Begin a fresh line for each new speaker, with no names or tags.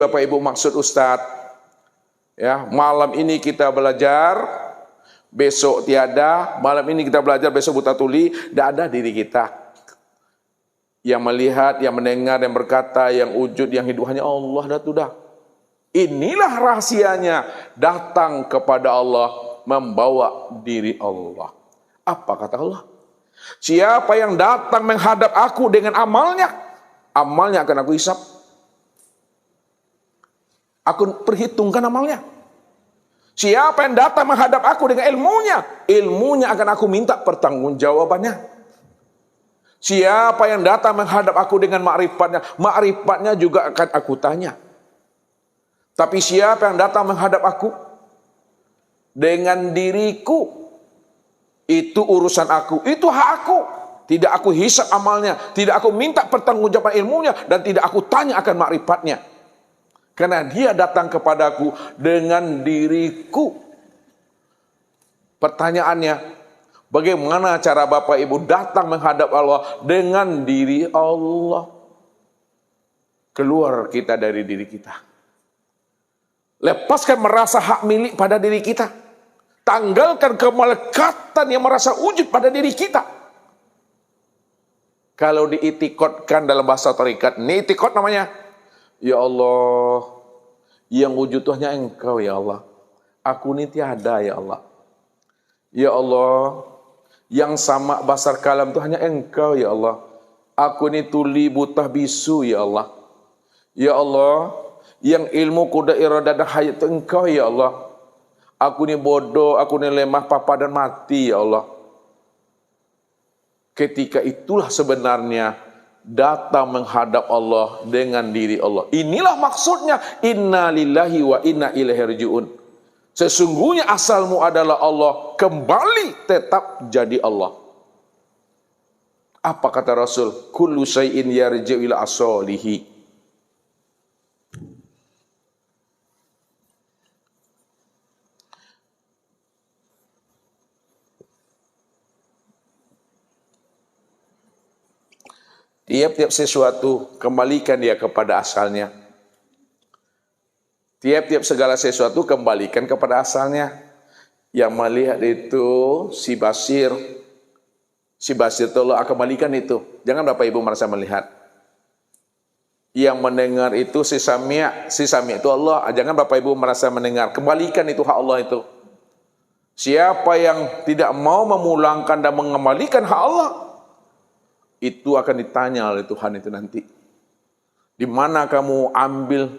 Bapak Ibu maksud Ustadz, ya, malam ini kita belajar, besok tiada, malam ini kita belajar, besok buta tuli, tidak ada diri kita. Yang melihat, yang mendengar, yang berkata, yang wujud, yang hidup hanya Allah dan sudah. Inilah rahasianya datang kepada Allah, membawa diri Allah. Apa kata Allah? Siapa yang datang menghadap aku dengan amalnya, amalnya akan aku hisap. Aku perhitungkan amalnya. Siapa yang datang menghadap aku dengan ilmunya, ilmunya akan aku minta pertanggungjawabannya. Siapa yang datang menghadap aku dengan ma'rifatnya, ma'rifatnya juga akan aku tanya. Tapi siapa yang datang menghadap aku dengan diriku, itu urusan aku, itu hak aku. Tidak aku hisap amalnya, tidak aku minta pertanggungjawaban ilmunya, dan tidak aku tanya akan ma'rifatnya. Karena dia datang kepadaku dengan diriku. Pertanyaannya, bagaimana cara Bapak Ibu datang menghadap Allah dengan diri Allah? Keluar kita dari diri kita. Lepaskan merasa hak milik pada diri kita. Tanggalkan kemelekatan yang merasa wujud pada diri kita. Kalau diitikotkan dalam bahasa tarikat, ini itikot namanya. Ya Allah, yang wujud itu hanya Engkau ya Allah. Aku ini tiada ya Allah. Ya Allah, yang sama basar kalam itu hanya Engkau ya Allah. Aku ini tuli buta bisu ya Allah. Ya Allah, yang ilmu kuda iradah dan hayat itu Engkau ya Allah. Aku ini bodoh, aku ini lemah, papa dan mati ya Allah. Ketika itulah sebenarnya datang menghadap Allah dengan diri Allah. Inilah maksudnya inna lillahi wa inna ilaihi raji'un. Sesungguhnya asalmu adalah Allah, kembali tetap jadi Allah. Apa kata Rasul? Kullu syai'in yarji'u ila asalihi. Tiap-tiap sesuatu kembalikan dia kepada asalnya. Tiap-tiap segala sesuatu kembalikan kepada asalnya. Yang melihat itu si basir. Si basir itu Allah akan kembalikan itu. Jangan Bapak Ibu merasa melihat. Yang mendengar itu si sami'. Si sami' itu Allah. Jangan Bapak Ibu merasa mendengar. Kembalikan itu hak Allah itu. Siapa yang tidak mau memulangkan dan mengembalikan hak Allah, itu akan ditanya oleh Tuhan itu nanti. Di mana kamu ambil